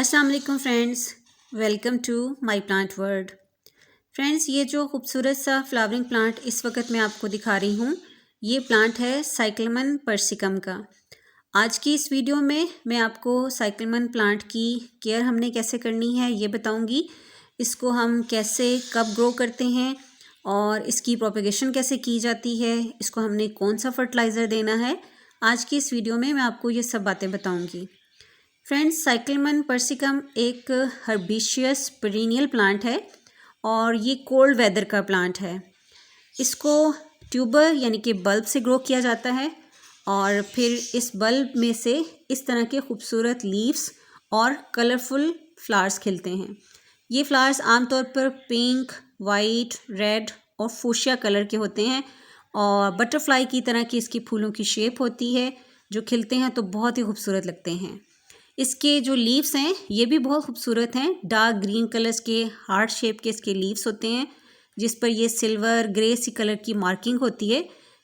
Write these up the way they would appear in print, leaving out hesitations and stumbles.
अस्सलाम वालेकुम friends, welcome to my plant world. Friends, ये जो खूबसूरत सा फ्लावरिंग प्लांट इस वक्त मैं आपको दिखा रही हूँ, ये प्लांट है साइक्लमन पर्सिकम का। आज की इस वीडियो में मैं आपको साइक्लमन प्लांट की केयर हमने कैसे करनी है ये बताऊँगी। इसको हम कैसे कब ग्रो करते हैं और इसकी प्रोपेगेशन कैसे की जाती है, इसको हमने कौन सा फर्टिलाइज़र देना है, आज की इस वीडियो में मैं आपको ये सब बातें बताऊँगी। फ्रेंड्स, साइक्लमन पर्सिकम एक हर्बिशियस पेरिनियल प्लांट है और ये कोल्ड वेदर का प्लांट है। इसको ट्यूबर यानी कि बल्ब से ग्रो किया जाता है और फिर इस बल्ब में से इस तरह के खूबसूरत लीव्स और कलरफुल फ्लावर्स खिलते हैं। ये फ्लावर्स आमतौर पर पिंक, वाइट, रेड और फूशिया कलर के होते हैं और बटरफ्लाई की तरह की इसकी फूलों की शेप होती है। जो खिलते हैं तो बहुत ही खूबसूरत लगते हैं। इसके जो लीव्स हैं ये भी बहुत खूबसूरत हैं। डार्क ग्रीन कलर्स के हार्ट शेप के इसके लीव्स होते हैं जिस पर ये सिल्वर ग्रे सी कलर की मार्किंग होती है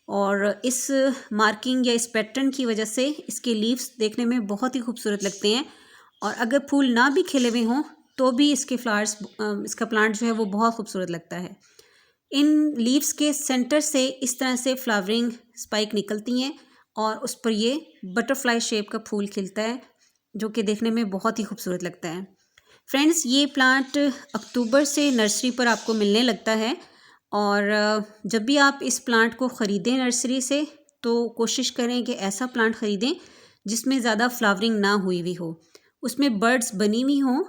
और इस मार्किंग या इस पैटर्न की वजह से इसके लीव्स देखने में बहुत ही खूबसूरत लगते हैं। और अगर फूल ना भी खिले हुए हों तो भी इसके फ्लावर्स इसका प्लांट जो है वो बहुत खूबसूरत लगता है। इन लीव्स के सेंटर से इस तरह से फ्लावरिंग स्पाइक निकलती हैं और उस पर ये बटरफ्लाई शेप का फूल खिलता है जो कि देखने में बहुत ही खूबसूरत लगता है। फ्रेंड्स, ये प्लांट अक्टूबर से नर्सरी पर आपको मिलने लगता है और जब भी आप इस प्लांट को ख़रीदें नर्सरी से तो कोशिश करें कि ऐसा प्लांट ख़रीदें जिसमें ज़्यादा फ्लावरिंग ना हुई हुई हो, उसमें बर्ड्स बनी हुई हों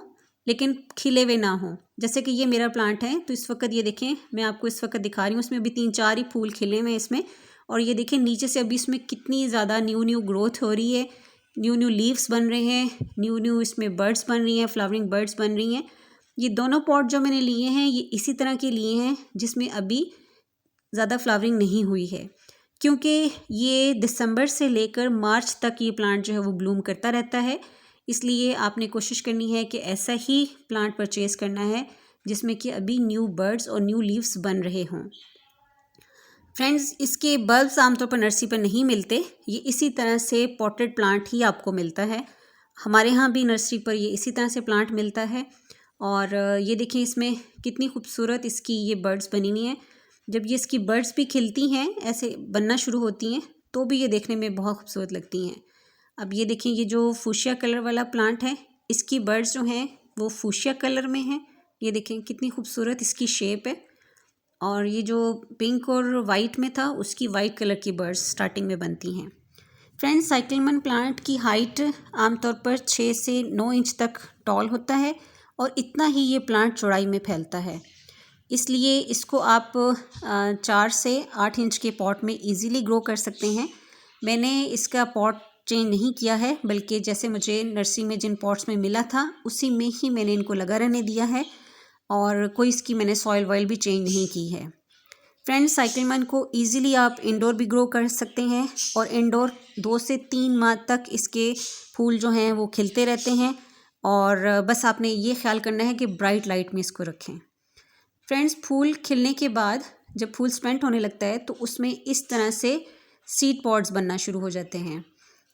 लेकिन खिले हुए ना हों। जैसे कि ये मेरा प्लांट है तो इस वक्त ये देखें, मैं आपको इस वक्त दिखा रही हूँ, इसमें भी 3-4 ही फूल खिले हुए हैं इसमें। और ये देखें नीचे से अभी इसमें कितनी ज़्यादा न्यू ग्रोथ हो रही है, न्यू लीव्स बन रहे हैं, न्यू इसमें बर्ड्स बन रही हैं, फ्लावरिंग बर्ड्स बन रही हैं। ये दोनों पॉट जो मैंने लिए हैं ये इसी तरह के लिए हैं जिसमें अभी ज़्यादा फ्लावरिंग नहीं हुई है, क्योंकि ये दिसंबर से लेकर मार्च तक ये प्लांट जो है वो ब्लूम करता रहता है। इसलिए आपने कोशिश करनी है कि ऐसा ही प्लांट परचेज़ करना है जिसमें कि अभी न्यू बर्ड्स और न्यू लीव्स बन रहे हों। फ्रेंड्स, इसके बल्ब्स आमतौर पर नर्सरी पर नहीं मिलते, ये इसी तरह से पॉटेड प्लांट ही आपको मिलता है। हमारे यहाँ भी नर्सरी पर ये इसी तरह से प्लांट मिलता है। और ये देखिए इसमें कितनी खूबसूरत इसकी ये बर्ड्स बनी हुई हैं। जब ये इसकी बर्ड्स भी खिलती हैं, ऐसे बनना शुरू होती हैं, तो भी ये देखने में बहुत खूबसूरत लगती हैं। अब ये देखें, ये जो फूशिया कलर वाला प्लांट है इसकी बर्ड्स जो हैं वो फूशिया कलर में हैं। ये देखें कितनी खूबसूरत इसकी शेप है। और ये जो पिंक और वाइट में था उसकी वाइट कलर की बर्ड्स स्टार्टिंग में बनती हैं। फ्रेंड्स, साइक्लमन प्लांट की हाइट आमतौर पर 6 से 9 इंच तक टॉल होता है और इतना ही ये प्लांट चौड़ाई में फैलता है। इसलिए इसको आप 4 से 8 इंच के पॉट में इजीली ग्रो कर सकते हैं। मैंने इसका पॉट चेंज नहीं किया है, बल्कि जैसे मुझे नर्सरी में जिन पॉट्स में मिला था उसी में ही मैंने इनको लगा रहने दिया है और कोई इसकी मैंने सॉइल वॉइल भी चेंज नहीं की है। फ्रेंड्स, साइक्लमन को इजीली आप इंडोर भी ग्रो कर सकते हैं और इंडोर 2 से 3 माह तक इसके फूल जो हैं वो खिलते रहते हैं और बस आपने ये ख्याल करना है कि ब्राइट लाइट में इसको रखें। फ्रेंड्स, फूल खिलने के बाद जब फूल स्प्रेंट होने लगता है तो उसमें इस तरह से सीड पॉड्स बनना शुरू हो जाते हैं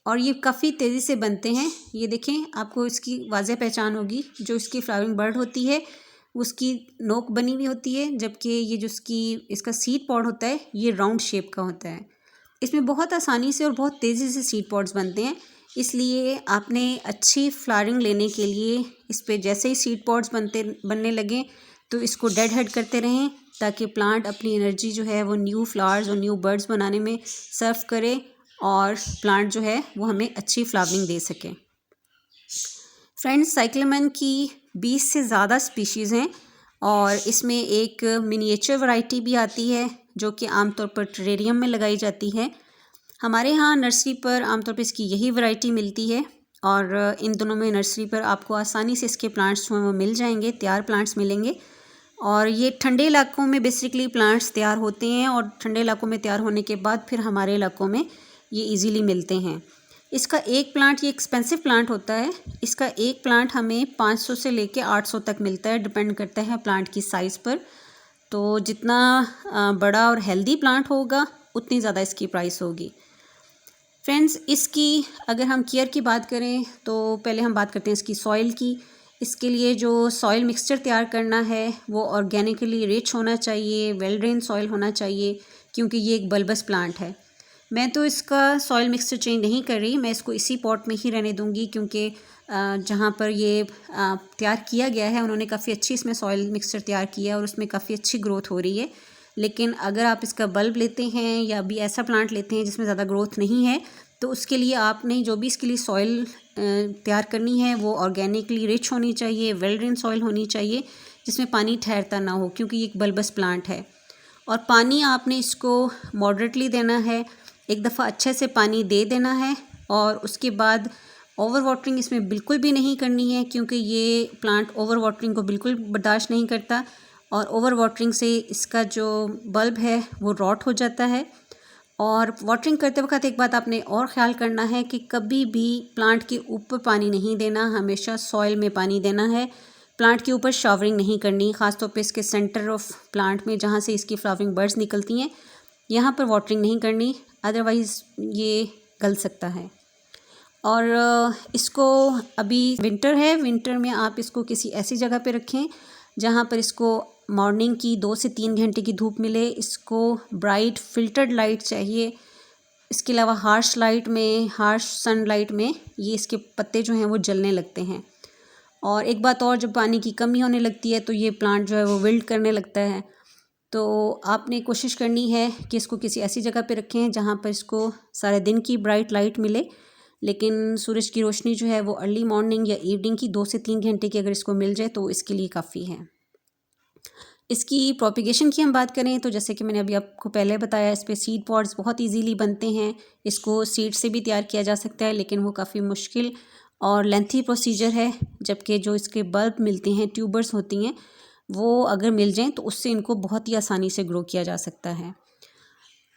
और ये काफ़ी तेज़ी से बनते हैं। ये देखें, आपको इसकी वाज़ेह पहचान होगी, जो इसकी फ्लावरिंग बर्ड होती है उसकी नोक बनी हुई होती है, जबकि ये जो इसका सीड पॉड होता है ये राउंड शेप का होता है। इसमें बहुत आसानी से और बहुत तेज़ी से सीड पॉड्स बनते हैं। इसलिए आपने अच्छी फ्लावरिंग लेने के लिए इस पर जैसे ही सीड पॉड्स बनने लगें तो इसको डेड हेड करते रहें ताकि प्लांट अपनी एनर्जी जो है वो न्यू फ्लावर्स और न्यू बर्ड्स बनाने में सर्व करे और प्लांट जो है वो हमें अच्छी फ्लावरिंग दे सके। फ्रेंड्स, साइक्लमन की 20 से ज़्यादा स्पीशीज़ हैं और इसमें एक मिनिएचर वैरायटी भी आती है जो कि आमतौर पर टेरेरियम में लगाई जाती है। हमारे यहाँ नर्सरी पर आमतौर पर इसकी यही वैरायटी मिलती है और इन दोनों में नर्सरी पर आपको आसानी से इसके प्लांट्स जो हैं वो मिल जाएंगे, तैयार प्लांट्स मिलेंगे। और ये ठंडे इलाकों में बेसिकली प्लांट्स तैयार होते हैं और ठंडे इलाकों में तैयार होने के बाद फिर हमारे इलाकों में ये ईज़िली मिलते हैं। इसका एक प्लांट, ये एक्सपेंसिव प्लांट होता है, इसका एक प्लांट हमें 500 से लेके 800 तक मिलता है, डिपेंड करता है प्लांट की साइज़ पर। तो जितना बड़ा और हेल्दी प्लांट होगा उतनी ज़्यादा इसकी प्राइस होगी। फ्रेंड्स, इसकी अगर हम केयर की बात करें तो पहले हम बात करते हैं इसकी सॉइल की। इसके लिए जो सॉइल मिक्सचर तैयार करना है वो ऑर्गेनिकली रिच होना चाहिए, वेल ड्रेन सॉइल होना चाहिए, क्योंकि ये एक बल्बस प्लांट है। मैं तो इसका सॉइल मिक्सचर चेंज नहीं कर रही, मैं इसको इसी पॉट में ही रहने दूंगी, क्योंकि जहाँ पर ये तैयार किया गया है उन्होंने काफ़ी अच्छी इसमें सॉइल मिक्सचर तैयार किया है और उसमें काफ़ी अच्छी ग्रोथ हो रही है। लेकिन अगर आप इसका बल्ब लेते हैं या भी ऐसा प्लांट लेते हैं जिसमें ज़्यादा ग्रोथ नहीं है, तो उसके लिए आपने जो भी इसके लिए सॉइल तैयार करनी है वो ऑर्गेनिकली रिच होनी चाहिए, वेल ड्रेन सॉइल होनी चाहिए, जिसमें पानी ठहरता ना हो, क्योंकि ये एक बल्बस प्लांट है। और पानी आपने इसको मॉडरेटली देना है, एक दफ़ा अच्छे से पानी दे देना है। और उसके बाद ओवर वाटरिंग इसमें बिल्कुल भी नहीं करनी है, क्योंकि ये प्लांट ओवर वाटरिंग को बिल्कुल बर्दाश्त नहीं करता और ओवर वाटरिंग से इसका जो बल्ब है वो रॉट हो जाता है। और वाटरिंग करते वक्त एक बात आपने और ख़्याल करना है कि कभी भी प्लांट के ऊपर पानी नहीं देना, हमेशा सॉइल में पानी देना है। प्लांट के ऊपर शावरिंग नहीं करनी, ख़ासतौर पे इसके सेंटर ऑफ प्लांट में जहाँ से इसकी फ्लावरिंग बर्ड्स निकलती हैं, यहाँ पर वाटरिंग नहीं करनी, अदरवाइज़ ये गल सकता है। और इसको अभी विंटर है, विंटर में आप इसको किसी ऐसी जगह पे रखें जहाँ पर इसको मॉर्निंग की 2 से 3 घंटे की धूप मिले। इसको ब्राइट फिल्टर्ड लाइट चाहिए। इसके अलावा हार्श लाइट में, हार्श सनलाइट में ये इसके पत्ते जो हैं वो जलने लगते हैं। और एक बात और, जब पानी की कमी होने लगती है तो ये प्लांट जो है वो विल्ट करने लगता है। तो आपने कोशिश करनी है कि इसको किसी ऐसी जगह पे रखें जहाँ पर इसको सारे दिन की ब्राइट लाइट मिले, लेकिन सूरज की रोशनी जो है वो अर्ली मॉर्निंग या इवनिंग की 2 से 3 घंटे की अगर इसको मिल जाए तो इसके लिए काफ़ी है। इसकी प्रोपिगेशन की हम बात करें तो जैसे कि मैंने अभी आपको पहले बताया, इस पर सीड पॉड्स बहुत इजीली बनते हैं। इसको सीड से भी तैयार किया जा सकता है, लेकिन वो काफ़ी मुश्किल और लेंथी प्रोसीजर है। जबकि जो इसके बल्ब मिलते हैं, ट्यूबर्स होती हैं, वो अगर मिल जाएं तो उससे इनको बहुत ही आसानी से ग्रो किया जा सकता है।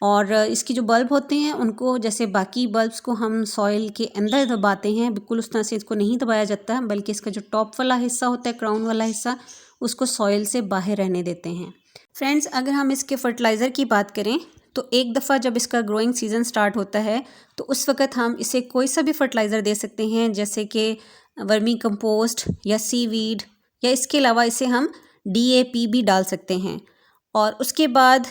और इसकी जो बल्ब होते हैं उनको, जैसे बाकी बल्ब्स को हम सॉइल के अंदर दबाते हैं, बिल्कुल उस तरह से इसको नहीं दबाया जाता, बल्कि इसका जो टॉप वाला हिस्सा होता है, क्राउन वाला हिस्सा, उसको सॉइल से बाहर रहने देते हैं। फ्रेंड्स, अगर हम इसके फर्टिलाइज़र की बात करें तो एक दफ़ा जब इसका ग्रोइंग सीज़न स्टार्ट होता है तो उस वक़्त हम इसे कोई सा भी फर्टिलाइज़र दे सकते हैं, जैसे कि वर्मी कंपोस्ट या सीवीड, या इसके अलावा इसे हम DAP भी डाल सकते हैं। और उसके बाद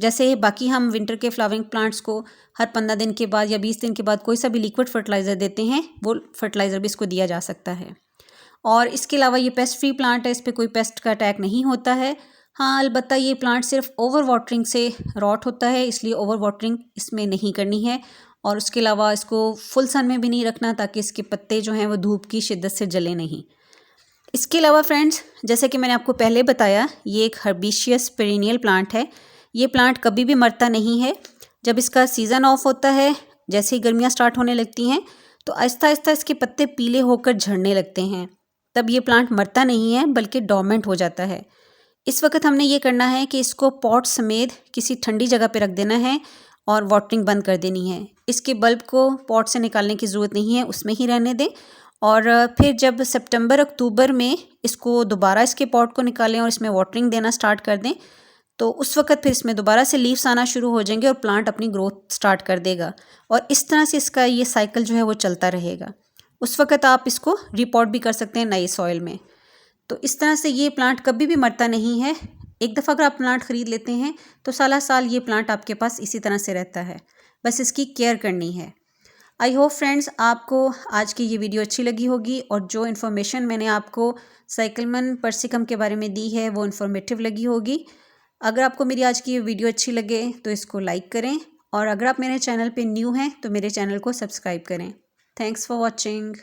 जैसे बाकी हम विंटर के फ्लावरिंग प्लांट्स को हर 15 दिन के बाद या 20 दिन के बाद कोई सा भी लिक्विड फर्टिलाइज़र देते हैं, वो फर्टिलाइज़र भी इसको दिया जा सकता है। और इसके अलावा ये पेस्ट फ्री प्लांट है, इस पर कोई पेस्ट का अटैक नहीं होता है। हाँ, अलबत्ता ये प्लांट सिर्फ ओवर वाटरिंग से रॉट होता है, इसलिए ओवर वाटरिंग इसमें नहीं करनी है। और उसके अलावा इसको फुल सन में भी नहीं रखना, ताकि इसके पत्ते जो हैं वो धूप की शिद्दत से जले नहीं। इसके अलावा फ्रेंड्स, जैसे कि मैंने आपको पहले बताया, ये एक हर्बिशियस पेरिनियल प्लांट है। ये प्लांट कभी भी मरता नहीं है। जब इसका सीज़न ऑफ होता है, जैसे ही गर्मियाँ स्टार्ट होने लगती हैं, तो आहिस्ता आहिस्ता इसके पत्ते पीले होकर झड़ने लगते हैं। तब ये प्लांट मरता नहीं है, बल्कि डोर्मेंट हो जाता है। इस वक्त हमने ये करना है कि इसको पॉट समेत किसी ठंडी जगह पे रख देना है और वाटरिंग बंद कर देनी है। इसके बल्ब को पॉट से निकालने की ज़रूरत नहीं है, उसमें ही रहने दें। और फिर जब सितंबर अक्टूबर में इसको दोबारा इसके पॉट को निकालें और इसमें वाटरिंग देना स्टार्ट कर दें, तो उस वक्त फिर इसमें दोबारा से लीव्स आना शुरू हो जाएंगे और प्लांट अपनी ग्रोथ स्टार्ट कर देगा। और इस तरह से इसका ये साइकिल जो है वो चलता रहेगा। उस वक्त आप इसको रिपॉट भी कर सकते हैं नई सॉइल में। तो इस तरह से ये प्लांट कभी भी मरता नहीं है। एक दफ़ा अगर आप प्लांट ख़रीद लेते हैं तो साला साल ये प्लांट आपके पास इसी तरह से रहता है, बस इसकी केयर करनी है। आई होप फ्रेंड्स, आपको आज की ये वीडियो अच्छी लगी होगी और जो इन्फॉर्मेशन मैंने आपको साइक्लमन पर्सिकम के बारे में दी है वो इन्फॉर्मेटिव लगी होगी। अगर आपको मेरी आज की ये वीडियो अच्छी लगे तो इसको लाइक करें, और अगर आप मेरे चैनल पे न्यू हैं तो मेरे चैनल को सब्सक्राइब करें। Thanks for watching.